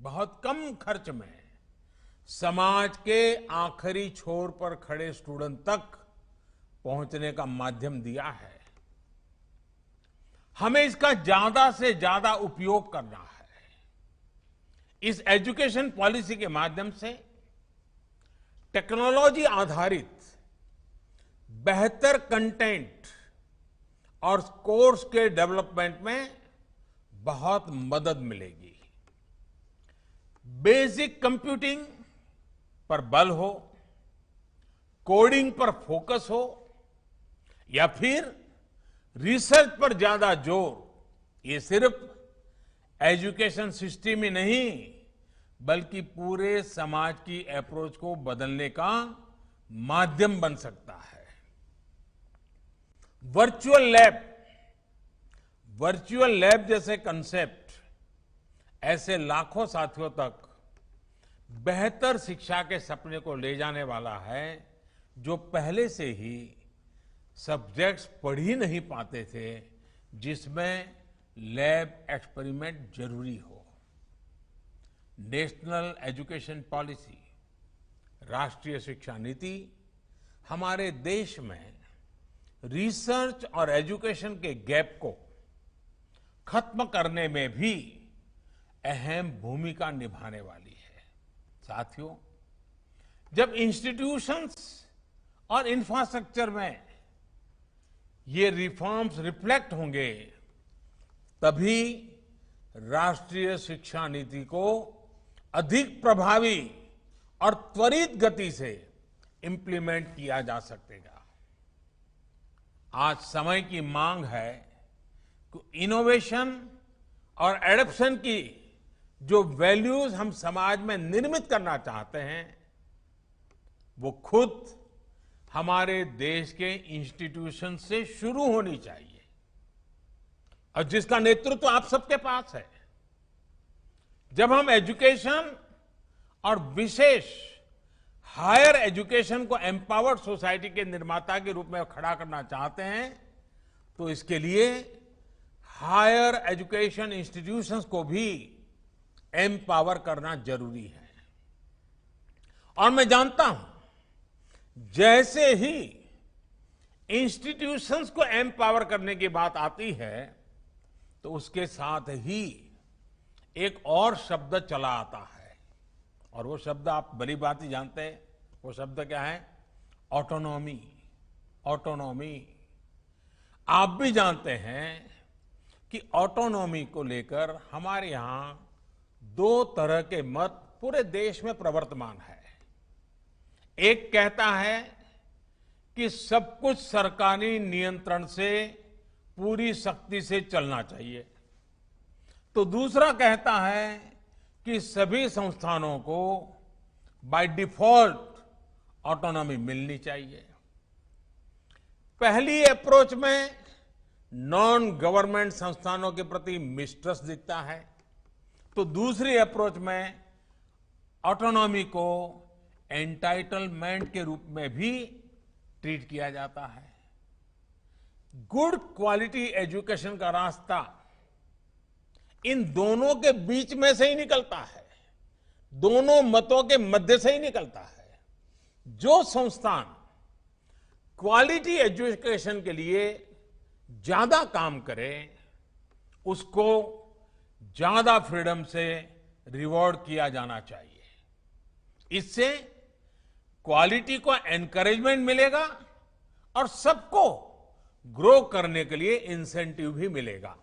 बहुत कम खर्च में समाज के आखिरी छोर पर खड़े स्टूडेंट तक पहुंचने का माध्यम दिया है। हमें इसका ज्यादा से ज्यादा उपयोग करना है। इस एजुकेशन पॉलिसी के माध्यम से टेक्नोलॉजी आधारित बेहतर कंटेंट और कोर्स के डेवलपमेंट में बहुत मदद मिलेगी। बेसिक कंप्यूटिंग पर बल हो, कोडिंग पर फोकस हो या फिर रिसर्च पर ज्यादा जोर, ये सिर्फ एजुकेशन सिस्टम ही नहीं बल्कि पूरे समाज की अप्रोच को बदलने का माध्यम बन सकता है। वर्चुअल लैब जैसे कंसेप्ट ऐसे लाखों साथियों तक बेहतर शिक्षा के सपने को ले जाने वाला है जो पहले से ही सब्जेक्ट्स पढ़ ही नहीं पाते थे, जिसमें लैब एक्सपेरिमेंट जरूरी हो। नेशनल एजुकेशन पॉलिसी, राष्ट्रीय शिक्षा नीति हमारे देश में रिसर्च और एजुकेशन के गैप को खत्म करने में भी अहम भूमिका निभाने वाली है। साथियों, जब इंस्टीट्यूशंस और इंफ्रास्ट्रक्चर में ये रिफॉर्म्स रिफ्लेक्ट होंगे, तभी राष्ट्रीय शिक्षा नीति को अधिक प्रभावी और त्वरित गति से इंप्लीमेंट किया जा सकेगा। आज समय की मांग है कि इनोवेशन और एडॉप्शन की जो वैल्यूज हम समाज में निर्मित करना चाहते हैं, वो खुद हमारे देश के इंस्टीट्यूशन से शुरू होनी चाहिए और जिसका नेतृत्व आप सबके पास है। जब हम एजुकेशन और विशेष हायर एजुकेशन को एम्पावर्ड सोसाइटी के निर्माता के रूप में खड़ा करना चाहते हैं, तो इसके लिए हायर एजुकेशन इंस्टीट्यूशंस को भी एम्पावर करना जरूरी है। और मैं जानता हूं, जैसे ही इंस्टीट्यूशंस को एम्पावर करने की बात आती है, तो उसके साथ ही एक और शब्द चला आता है, और वो शब्द आप बड़ी बात ही जानते हैं। वो शब्द क्या है? ऑटोनॉमी। ऑटोनॉमी। आप भी जानते हैं कि ऑटोनॉमी को लेकर हमारे यहां दो तरह के मत पूरे देश में प्रवर्तमान है। एक कहता है कि सब कुछ सरकारी नियंत्रण से पूरी सख्ती से चलना चाहिए, तो दूसरा कहता है कि सभी संस्थानों को बाय डिफॉल्ट ऑटोनॉमी मिलनी चाहिए। पहली अप्रोच में नॉन गवर्नमेंट संस्थानों के प्रति मिसट्रस्ट दिखता है, तो दूसरी अप्रोच में ऑटोनॉमी को एंटाइटलमेंट के रूप में भी ट्रीट किया जाता है। गुड क्वालिटी एजुकेशन का रास्ता इन दोनों के बीच में से ही निकलता है, दोनों मतों के मध्य से ही निकलता है। जो संस्थान क्वालिटी एजुकेशन के लिए ज्यादा काम करे, उसको ज्यादा फ्रीडम से रिवॉर्ड किया जाना चाहिए। इससे क्वालिटी को एनकरेजमेंट मिलेगा और सबको ग्रो करने के लिए इंसेंटिव भी मिलेगा।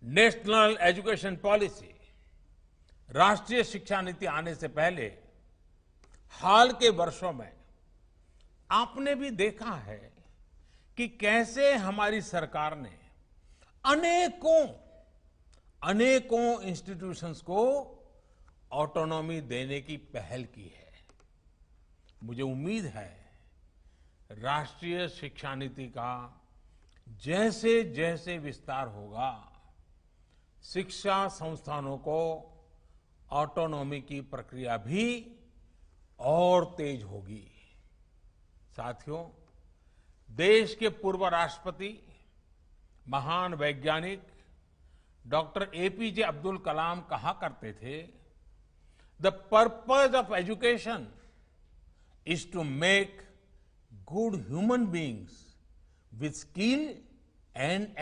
नेशनल एजुकेशन पॉलिसी, राष्ट्रीय शिक्षा नीति आने से पहले हाल के वर्षों में आपने भी देखा है कि कैसे हमारी सरकार ने अनेकों इंस्टीट्यूशंस को ऑटोनॉमी देने की पहल की है। मुझे उम्मीद है राष्ट्रीय शिक्षा नीति का जैसे जैसे विस्तार होगा, शिक्षा संस्थानों को ऑटोनॉमी की प्रक्रिया भी और तेज होगी। साथियों, देश के पूर्व राष्ट्रपति, महान वैज्ञानिक डॉक्टर एपीजे अब्दुल कलाम कहा करते थे, the purpose of education is to make good human beings with skill and